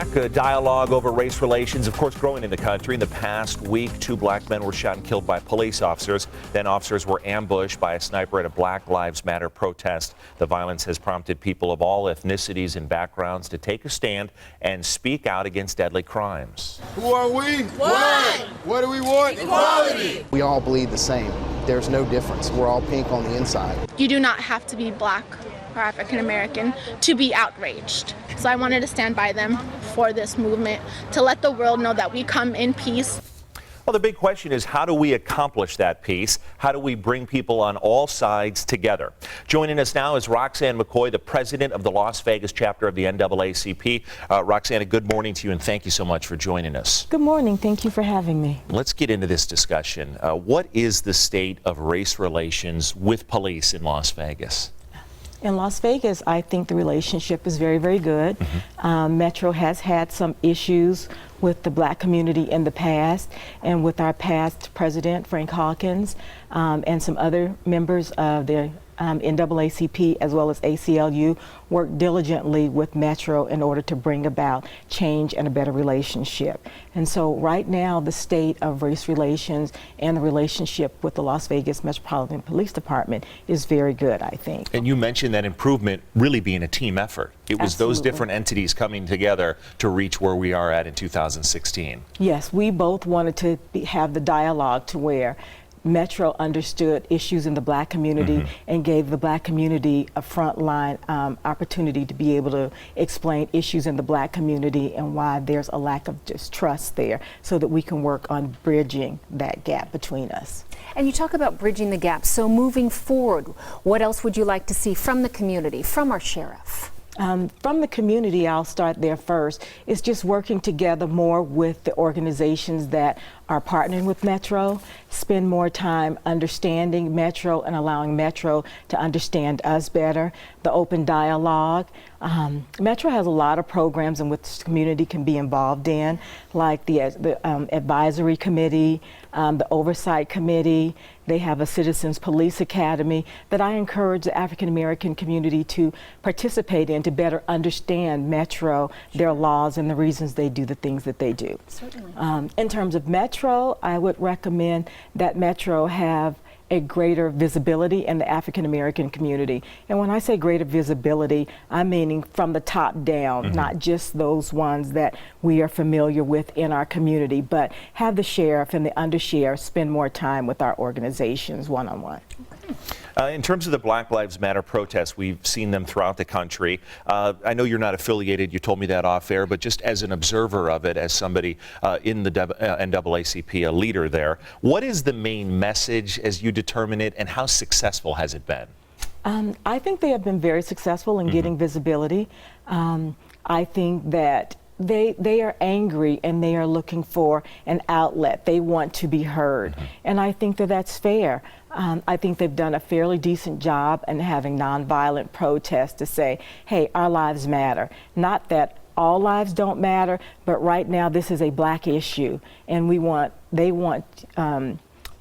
back. A dialogue over race relations, of course, growing in the country. In the past week, 2 black men were shot and killed by police officers. Then officers were ambushed by a sniper at a Black Lives Matter protest. The violence has prompted people of all ethnicities and backgrounds to take a stand and speak out against deadly crimes. Who are we? One. What do we want? Equality. We all bleed the same. There's no difference. We're all pink on the inside. You do not have to be black or African American to be outraged. So I wanted to stand by them for this movement, to let the world know that we come in peace. Well, the big question is, how do we accomplish that peace? How do we bring people on all sides together? Joining us now is Roxanne McCoy, the president of the Las Vegas chapter of the NAACP. Roxanne, good morning to you, and thank you so much for joining us. Good morning. Thank you for having me. Let's get into this discussion. What is the state of race relations with police in Las Vegas? In Las Vegas, I think the relationship is very, very good. Metro has had some issues with the black community in the past, and with our past president, Frank Hawkins, and some other members of the NAACP as well as ACLU worked diligently with Metro in order to bring about change and a better relationship. And so right now the state of race relations and the relationship with the Las Vegas Metropolitan Police Department is very good, I think. And you mentioned that improvement really being a team effort. It was those different entities coming together to reach where we are at in 2016. Yes, we both wanted to have the dialogue to where Metro understood issues in the black community and gave the black community a frontline opportunity to be able to explain issues in the black community and why there's a lack of distrust there, so that we can work on bridging that gap between us. And you talk about bridging the gap. So moving forward, what else would you like to see from the community, from our sheriff? From the community, I'll start there first. It's just working together more with the organizations that are partnering with Metro, spend more time understanding Metro and allowing Metro to understand us better, the open dialogue. Metro has a lot of programs in which the community can be involved in, like the advisory committee, the oversight committee. They have a Citizens Police Academy that I encourage the African American community to participate in to better understand Metro, their laws, and the reasons they do the things that they do. Certainly. In terms of Metro, I would recommend that Metro have a greater visibility in the African American community. And when I say greater visibility, I'm meaning from the top down, not just those ones that we are familiar with in our community, but have the sheriff and the undersheriff spend more time with our organizations one-on-one. In terms of the Black Lives Matter protests, we've seen them throughout the country. I know you're not affiliated, you told me that off air, but just as an observer of it, as somebody in the NAACP, a leader there, what is the main message as you determine it, and how successful has it been? I think they have been very successful in getting visibility. I think that they are angry and they are looking for an outlet. They want to be heard. And I think that that's fair. I think they've done a fairly decent job in having nonviolent protests to say, hey, our lives matter. Not that all lives don't matter, but right now this is a black issue, and they want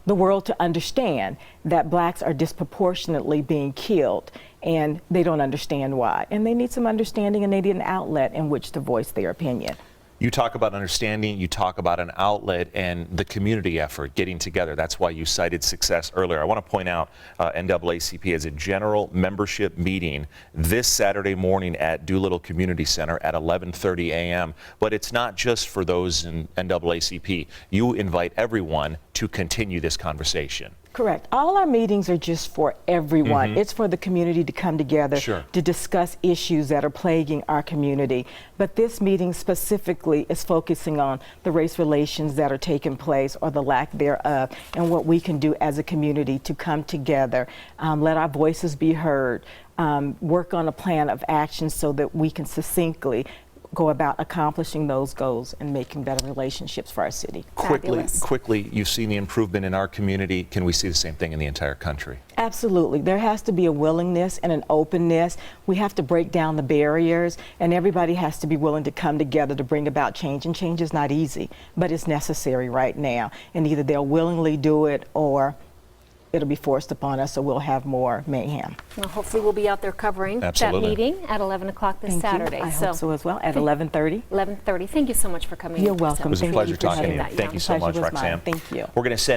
the world to understand that blacks are disproportionately being killed, and they don't understand why. And they need some understanding, and they need an outlet in which to voice their opinion. You talk about understanding, you talk about an outlet and the community effort getting together. That's why you cited success earlier. I want to point out NAACP has a general membership meeting this Saturday morning at Doolittle Community Center at 11:30 a.m. But it's not just for those in NAACP. You invite everyone to continue this conversation. Correct. All our meetings are just for everyone. It's for the community to come together to discuss issues that are plaguing our community. But this meeting specifically is focusing on the race relations that are taking place, or the lack thereof, and what we can do as a community to come together, let our voices be heard, work on a plan of action so that we can succinctly go about accomplishing those goals and making better relationships for our city. Quickly, you've seen the improvement in our community. Can we see the same thing in the entire country? Absolutely. There has to be a willingness and an openness. We have to break down the barriers, and everybody has to be willing to come together to bring about change. And change is not easy, but it's necessary right now. And either they'll willingly do it, or it'll be forced upon us, so we'll have more mayhem. Well, hopefully we'll be out there covering Absolutely. that meeting at 11 o'clock this Thank Saturday. you. I hope so as well, at 11:30. 11:30. Thank you so much for coming. You're in. welcome. It was a Thank pleasure you for talking to having you. me. Thank you so Pleasure much, was mine. Roxanne. Thank you. We're going to send it